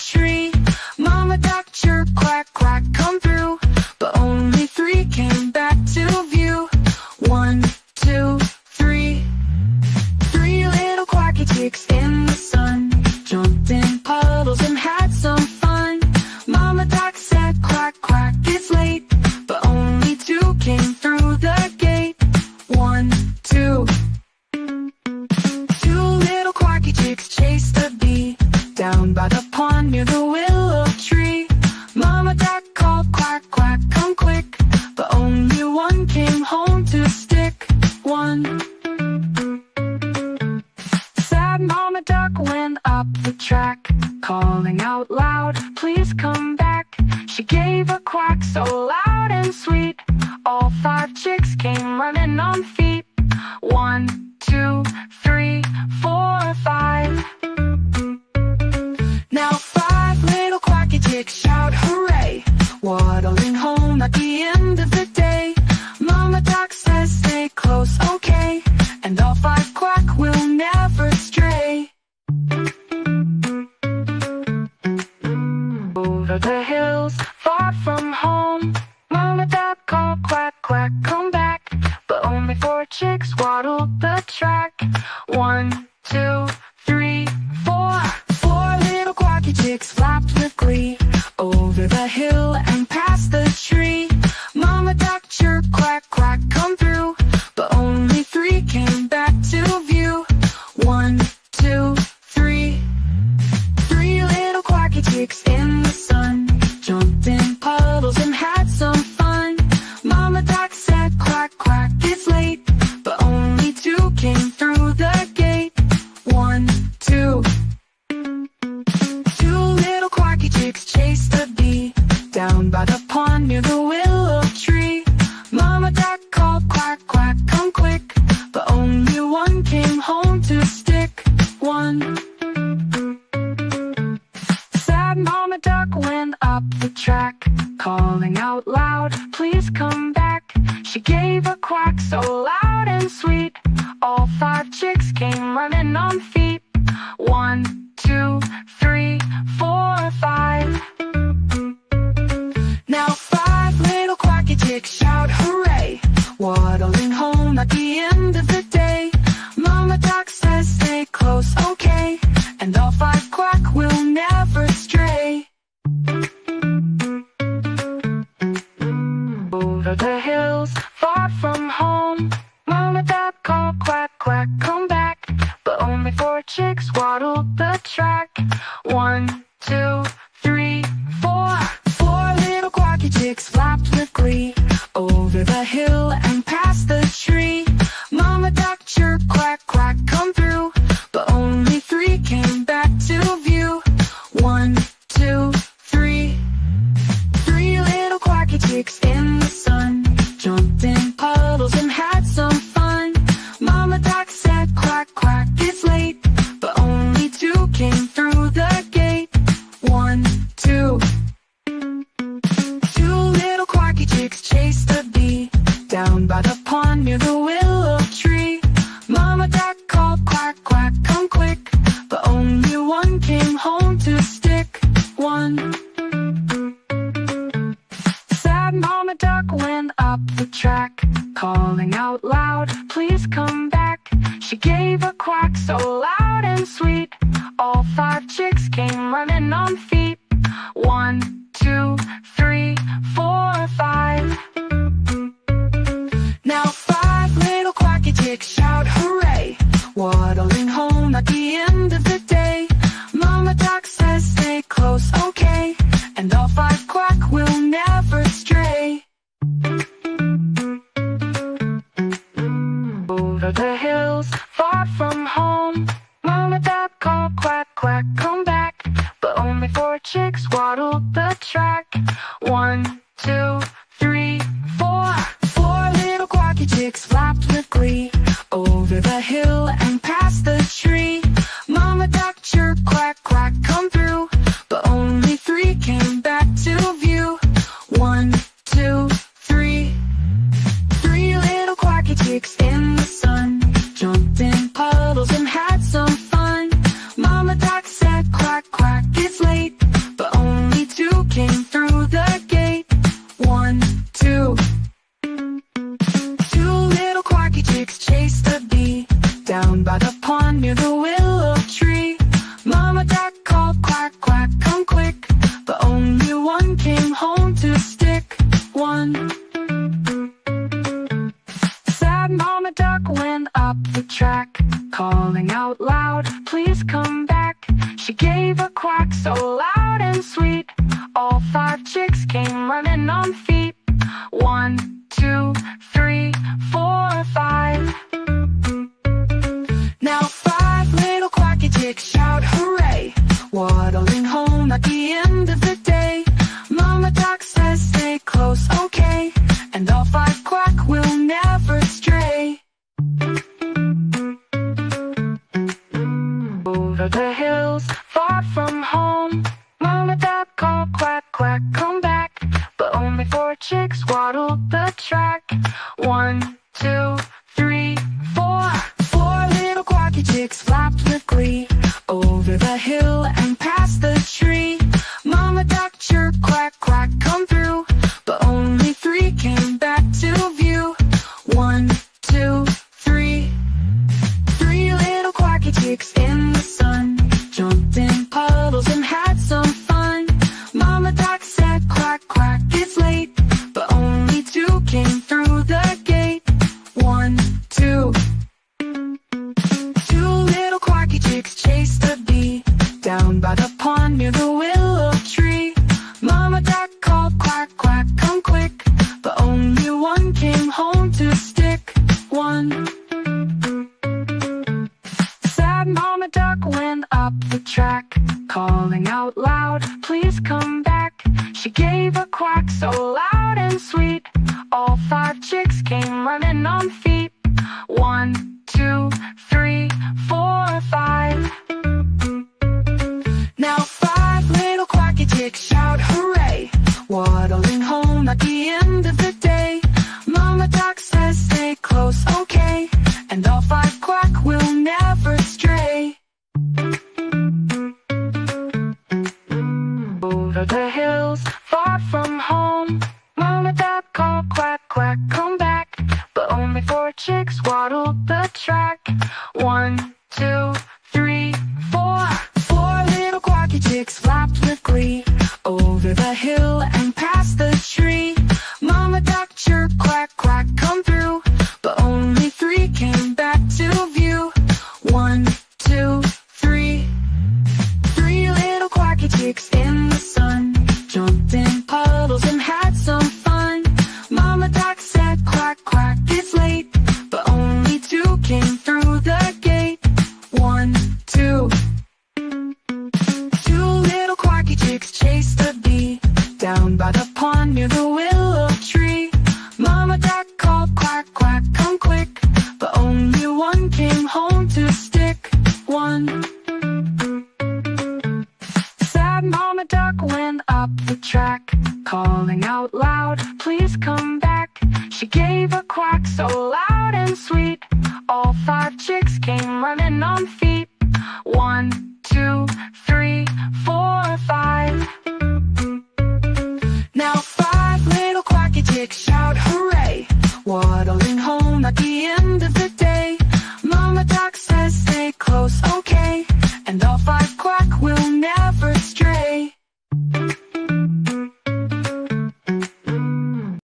tree. Mama duck chirp, quack, quack, come through, but only three came back to view. 1, 2, 3. Three little quacky chicks in the sun jumped in puddles and had some fun. Mama duck said, quack, quack, it's late, but only two came through the gate. 1, 2. Two little quacky chicks chased a bee down by the pond near the willow tree. Mama duck called, quack, quack, come quick, but only one came home to stick. 1. Sad Mama duck went up the track, calling out loud, please come back. She gave a quack so loud and sweet, all 5 chicks came running on feet. 1, 2, 3, 4, 5. Now 5 little quacky chicks shout hooray, waddling home at the end of the day. Mama duck says stay close, okay, and all 5 quack will never stray. Over the hills, far from home, Mama duck called, quack, quack, come back, but only 4 chicks waddled the track. 1, 2, 3, 4. 4 little quacky chicks flapped with glee over the hill and past the tree. Mama duck chirp, quack, quack, come through, but only 3 came back to view. 1, 2, 3. 3 little quacky chicks in the sun jumped in puddles and had some fun. Mama duck said, quack, quack, it's late, but only 2 came through the gate. 1, 2. 2 little quacky chicks chased a bee down by the pond near the willow tree. Mama duck called, quack, quack, come quick, but only one came home to stick. 1. Sad Mama duck went up the track, calling out loud, please come back. She gave a quack so loud and sweet, all 5 chicks came running on feet. 1, 2, 3, 4, 5. Now 5 little quacky chicks shout hooray, waddling home at the end of the day. Mama duck says stay close, okay, and all 5 quack will never stray. Over the hills, far from home, Mama duck called, quack, quack, come back, but only 4 chicks waddled the track. 1, 2, 3, 4. 4 little quacky chicks flapped with glee over the hill and past the tree. Mama duck chirp, quack, quack, come through, but only 3 came back to view. 1, 2, 3. 3 little quacky chicks in the sun jumped in puddles and had some fun. Mama duck said, quack, quack, it's late, but only 2 came through the gate. 1, 2. 2 little quacky chicks chased a bee down by the pond near the willow tree. Mama duck called, quack, quack, come quick, but only one came home to stick. 1. Sad Mama duck went up the track, calling out loud, please come back. She gave a quack so loud and sweet, all 5 chicks came running on feet. 1, 2, 3, 4, 5. Now 5 little quacky chicks shout hooray, waddling home at the end of the day. Mama duck says stay close, okay, and all 5 quack will never stray. Over the hills, far from home, Mama duck called, quack, quack, come back, but only 4 chicks waddled the track. 1, 2, 3, 4. 4 little quacky chicks flapped with glee over the hill and past the tree. Mama duck chirp, quack, quack, come through, but only 3 came back to view. 1, 2, 3. 3 little quacky chicks in the sun jumped in puddles and had some fun. Mama duck said, quack, quack, it's late, waddling home at the end of the day. Mama duck says stay close, okay, and all five quack will never stray. Over the hills, far from home, Mama duck called quack, quack, come back. But only four chicks waddled the track. 1, 2, 3, 4. 4 little quacky chicks flapped with glee over the hill and past the tree. Mama duck chirped, quack, quack, come through. But only 3 came back to view. 1, 2, 3. 3 little quacky chicks in the sun jumped in puddles and had some fun. Mama duck said, quack, quack, it's late. But only 2 came through the gate. 1, 2. 2 little quacky chicks chased a bee down by the pond near the willow tree. Mama duck called, quack, quack, come quick. But only 1 came home to stick. 1. Sad Mama duck went up the track, calling out loud, please come back. She gave a quack so loud and sweet, all 5 chicks came running on feet. 1, 2, 3, 4, 5. Now 5 little quacky chicks shout hooray, waddling home at the end of the day. Mama duck says stay close, okay, and all 5 quack will never stray. Over the hills, far from home, Mama duck called, quack, quack, come back. But only 4 chicks waddled the track. 1, 2, 3, 4. 4 little quacky chicks flapped with glee over the hill and past the tree. Mama duck chirped, quack, quack, come through. But only 3 came back to view. 1, 2, 3. 3 little quacky chicks in the sun jumped in puddles and had some fun. Mama duck said, quack, quack, it's late. But only 2 came through the gate. 1, 2. 2 little quacky chicks chased a bee down by the pond near the willow tree. Mama duck called, quack, quack, come quick. But only 1 came home to stick. 1. Sad Mama duck went up the track, calling out loud, please come back. She gave a quack so loud and sweet, all 5 chicks came running on feet. 1, 2, 3, 4, 5. Now 5 little quacky chicks shout hooray, waddling home at the end of the